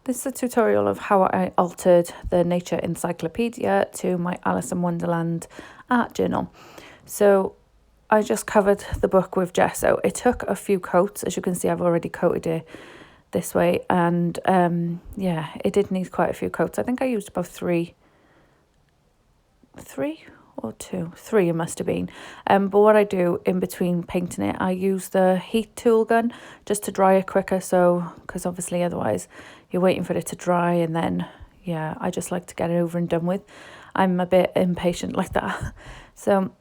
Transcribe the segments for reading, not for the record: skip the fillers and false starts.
This is a tutorial of how I altered the Nature Encyclopedia to my Alice in Wonderland art journal. So I just covered the book with gesso. It took a few coats. As you can see, I've already coated it this way, and yeah, it did need quite a few coats. I think I used about three or two, three it must have been. But what I do in between painting it, I use the heat tool gun just to dry it quicker. So, because obviously otherwise you're waiting for it to dry, and then yeah, I just like to get it over and done with. I'm a bit impatient like that. So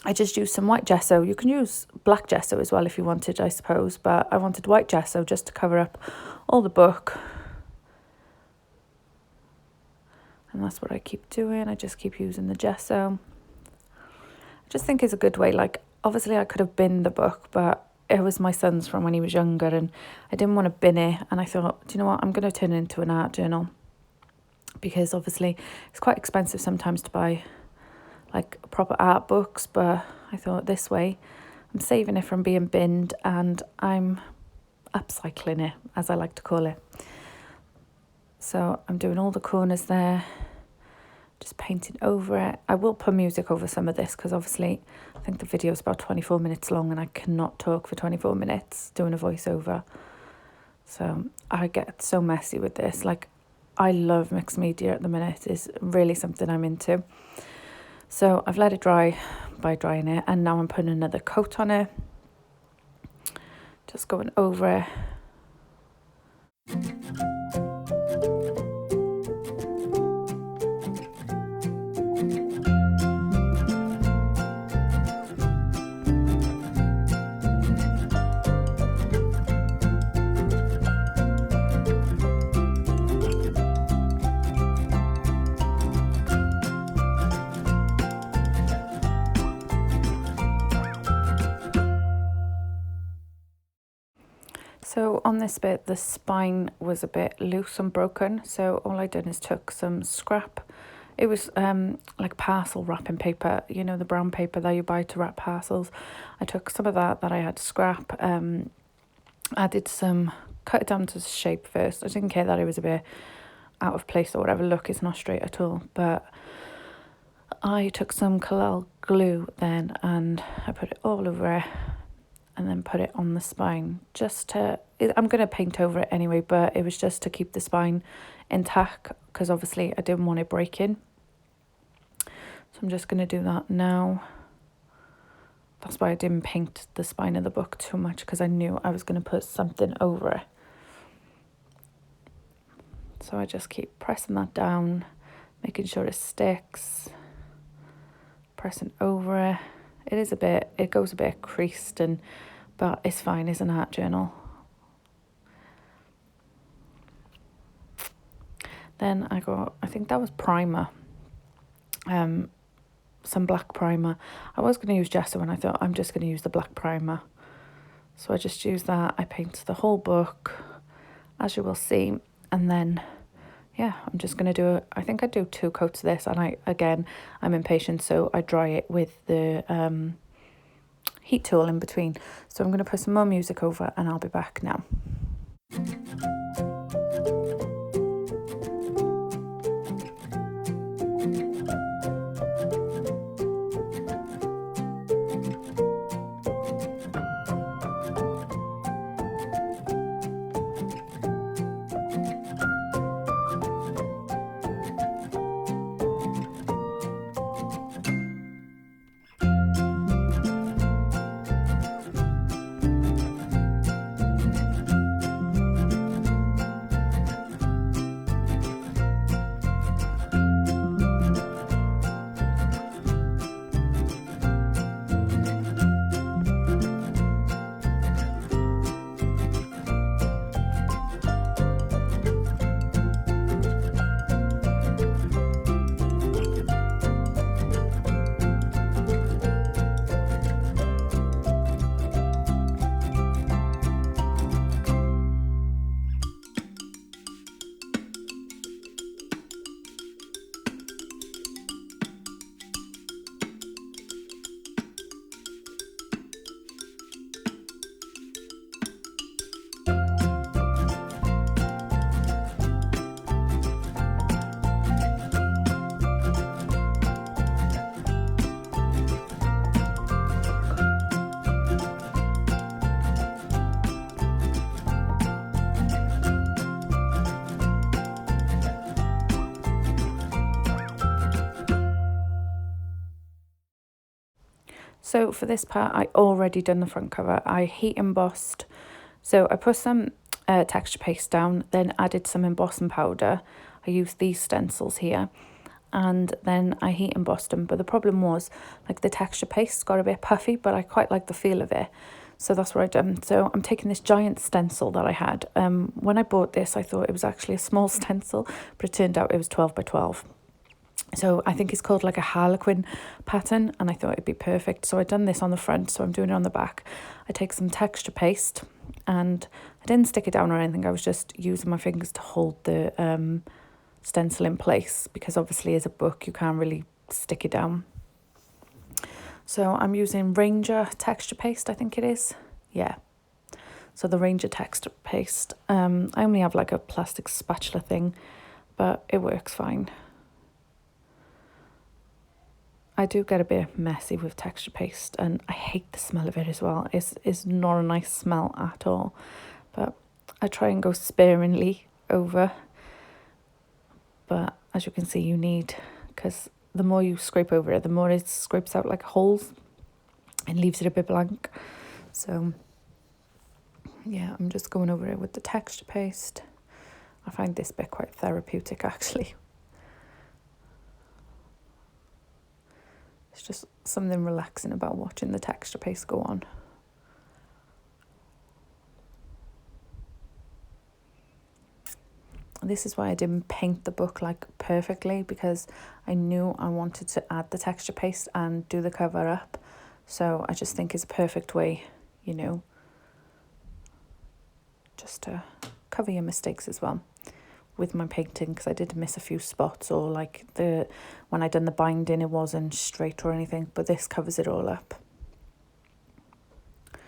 I just used some white gesso. You can use black gesso as well if you wanted, I suppose, but I wanted white gesso just to cover up all the book. And that's what I keep doing. I just keep using the gesso. I just think it's a good way. Like, obviously I could have binned the book, but it was my son's from when he was younger, and I didn't want to bin it. And I thought, do you know what? I'm going to turn it into an art journal, because obviously it's quite expensive sometimes to buy like proper art books. But I thought this way I'm saving it from being binned, and I'm upcycling it, as I like to call it. So I'm doing all the corners there, just painting over it. I will put music over some of this because obviously I think the video is about 24 minutes long and I cannot talk for 24 minutes doing a voiceover. So I get so messy with this. Like, I love mixed media at the minute. It's really something I'm into. So I've let it dry by drying it, and now I'm putting another coat on it. Just going over it. So on this bit, the spine was a bit loose and broken. So all I did is took some scrap. It was like parcel wrapping paper, you know, the brown paper that you buy to wrap parcels. I took some of that I had to scrap, added some, cut it down to shape first. I didn't care that it was a bit out of place or whatever. Look, it's not straight at all. But I took some Collal glue then, and I put it all over it, and then put it on the spine just to, I'm going to paint over it anyway, but it was just to keep the spine intact because obviously I didn't want it breaking. So I'm just going to do that now. That's why I didn't paint the spine of the book too much, because I knew I was going to put something over it. So I just keep pressing that down, making sure it sticks, pressing over it. It goes a bit creased, but it's fine. It's an art journal. Then I think that was primer, some black primer. I was going to use gesso, and I thought I'm just going to use the black primer. So I just used that. I painted the whole book, as you will see, and then yeah, I'm just going to do I think I do 2 coats of this, and I'm impatient, so I dry it with the heat tool in between. So I'm going to put some more music over, and I'll be back now. So for this part, I already done the front cover. I heat embossed. So I put some texture paste down, then added some embossing powder. I used these stencils here, and then I heat embossed them. But the problem was, like, the texture paste got a bit puffy, but I quite like the feel of it. So that's what I done. So I'm taking this giant stencil that I had. When I bought this, I thought it was actually a small stencil, but it turned out it was 12 by 12. So I think it's called like a harlequin pattern, and I thought it'd be perfect. So I done this on the front, so I'm doing it on the back. I take some texture paste, and I didn't stick it down or anything. I was just using my fingers to hold the stencil in place, because obviously as a book you can't really stick it down. So I'm using Ranger texture paste, I think it is. Yeah. So the Ranger texture paste. I only have like a plastic spatula thing, but it works fine. I do get a bit messy with texture paste, and I hate the smell of it as well. It's not a nice smell at all, but I try and go sparingly over. But as you can see, you need, because the more you scrape over it, the more it scrapes out like holes and leaves it a bit blank. So yeah, I'm just going over it with the texture paste. I find this bit quite therapeutic, actually. It's just something relaxing about watching the texture paste go on. This is why I didn't paint the book like perfectly, because I knew I wanted to add the texture paste and do the cover up. So I just think it's a perfect way, you know, just to cover your mistakes as well with my painting, because I did miss a few spots, or like when I done the binding it wasn't straight or anything, but this covers it all up. I'm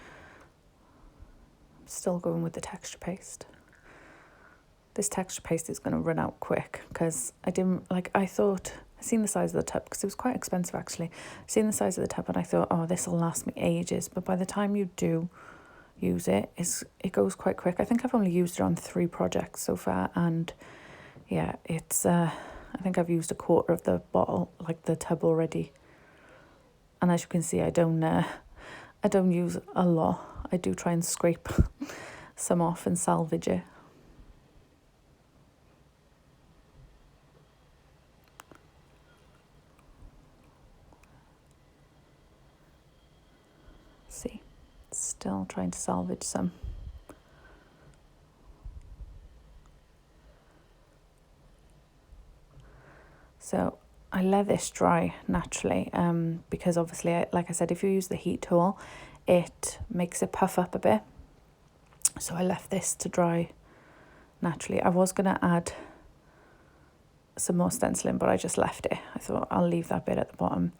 still going with the texture paste. This texture paste is going to run out quick, because I seen the size of the tub, because it was quite expensive actually. I seen the size of the tub and I thought, oh, this will last me ages, but by the time you do use it, it goes quite quick. I think I've only used it on 3 projects so far, and yeah, it's I think I've used a quarter of the bottle, like the tub already. And as you can see, I don't use a lot. I do try and scrape some off and salvage it. See, still trying to salvage some. So I let this dry naturally, because obviously, like I said, if you use the heat tool, it makes it puff up a bit. So I left this to dry naturally. I was going to add some more stenciling, but I just left it. I thought I'll leave that bit at the bottom.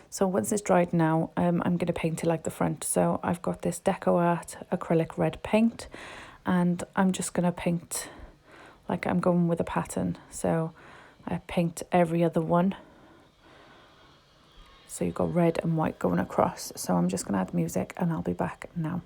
So once it's dried now, I'm going to paint it like the front. So I've got this Deco Art acrylic red paint, and I'm just going to paint like I'm going with a pattern. So I paint every other one. So you've got red and white going across. So I'm just going to add music and I'll be back now.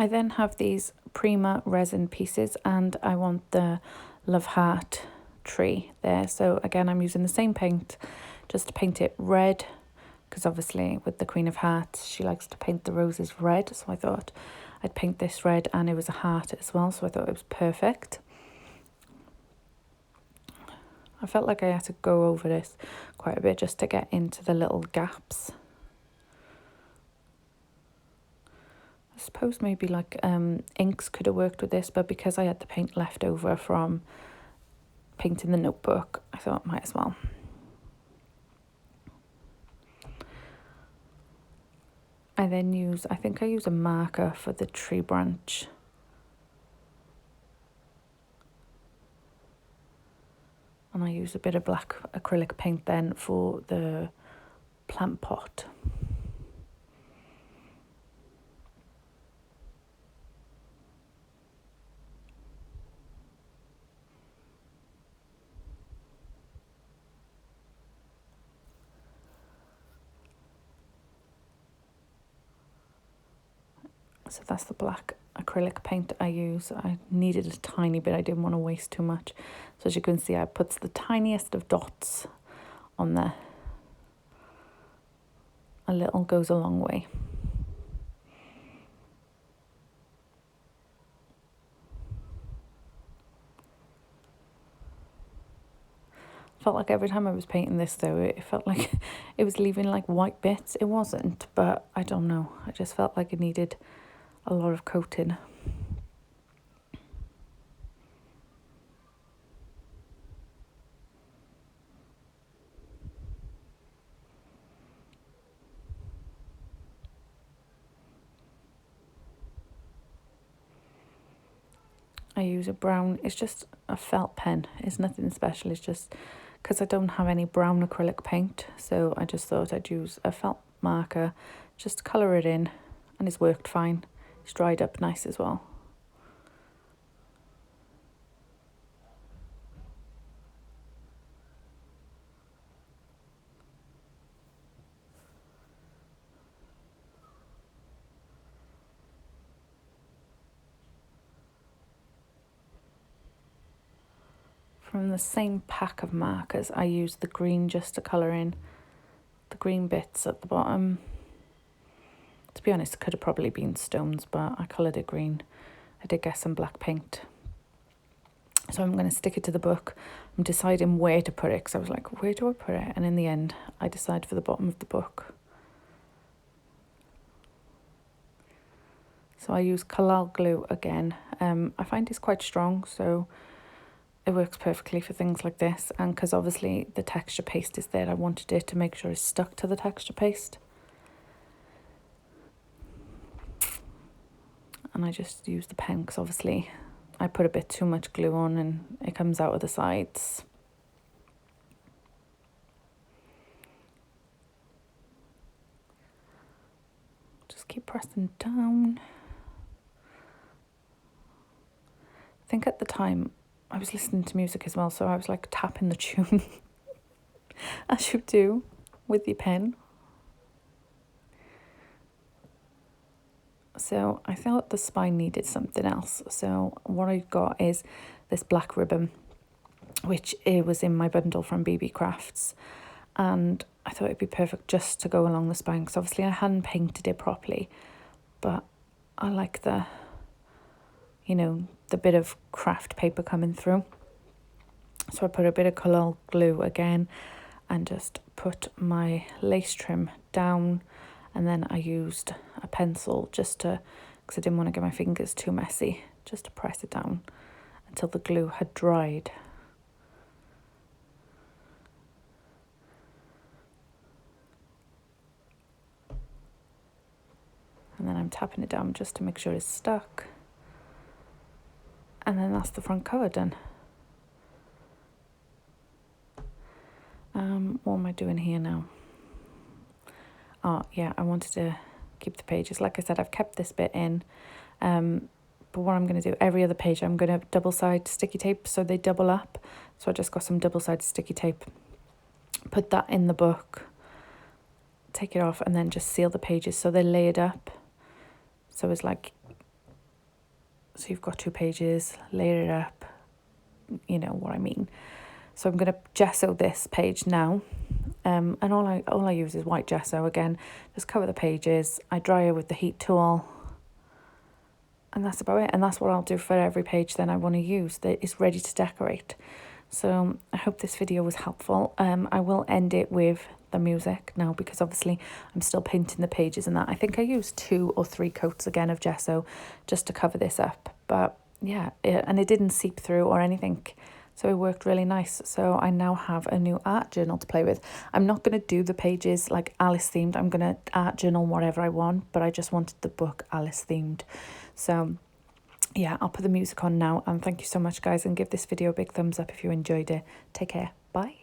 I then have these Prima resin pieces, and I want the love heart tree there. So again, I'm using the same paint just to paint it red, because obviously with the Queen of Hearts, she likes to paint the roses red. So I thought I'd paint this red, and it was a heart as well. So I thought it was perfect. I felt like I had to go over this quite a bit just to get into the little gaps. I suppose maybe like inks could have worked with this, but because I had the paint left over from painting the notebook, I thought might as well. I then use a marker for the tree branch. And I use a bit of black acrylic paint then for the plant pot. So that's the black acrylic paint I use. I needed a tiny bit. I didn't want to waste too much. So as you can see, I put the tiniest of dots on there. A little goes a long way. Felt like every time I was painting this though, it felt like it was leaving like white bits. It wasn't, but I don't know. I just felt like it needed a lot of coating. I use a brown, it's just a felt pen. It's nothing special. It's just because I don't have any brown acrylic paint. So I just thought I'd use a felt marker, just to colour it in, and it's worked fine. It's dried up nice as well. From the same pack of markers, I used the green just to colour in the green bits at the bottom. To be honest, it could have probably been stones, but I coloured it green. I did get some black paint. So I'm going to stick it to the book. I'm deciding where to put it, because I was like, where do I put it? And in the end, I decided for the bottom of the book. So I use Collal glue again. I find it's quite strong, so it works perfectly for things like this. And because obviously the texture paste is there, I wanted it to make sure it's stuck to the texture paste. And I just use the pen because obviously I put a bit too much glue on and it comes out of the sides. Just keep pressing down. I think at the time I was listening to music as well, so I was like tapping the tune as you do with your pen. So I thought the spine needed something else. So what I got is this black ribbon, which it was in my bundle from BB Crafts. And I thought it'd be perfect just to go along the spine, because obviously I hadn't painted it properly. But I like the, you know, the bit of craft paper coming through. So I put a bit of Collal glue again and just put my lace trim down, and then I used a pencil just to, because I didn't want to get my fingers too messy, just to press it down until the glue had dried. And then I'm tapping it down just to make sure it's stuck. And then that's the front cover done. What am I doing here now? Oh yeah, I wanted to keep the pages. Like I said, I've kept this bit in. But what I'm going to do, every other page, I'm going to double-side sticky tape so they double up. So I just got some double-side sticky tape. Put that in the book. Take it off and then just seal the pages so they're layered up. So it's like So you've got 2 pages, layer it up, you know what I mean. So I'm going to gesso this page now. And all I use is white gesso again. Just cover the pages. I dry it with the heat tool. And that's about it. And that's what I'll do for every page then I want to use that is ready to decorate. So I hope this video was helpful. I will end it with the music now because obviously I'm still painting the pages and that. I think I used 2 or 3 coats again of gesso just to cover this up. But yeah, and it didn't seep through or anything. So it worked really nice. So I now have a new art journal to play with. I'm not going to do the pages like Alice themed. I'm going to art journal whatever I want, but I just wanted the book Alice themed. So yeah, I'll put the music on now. And thank you so much, guys. And give this video a big thumbs up if you enjoyed it. Take care. Bye.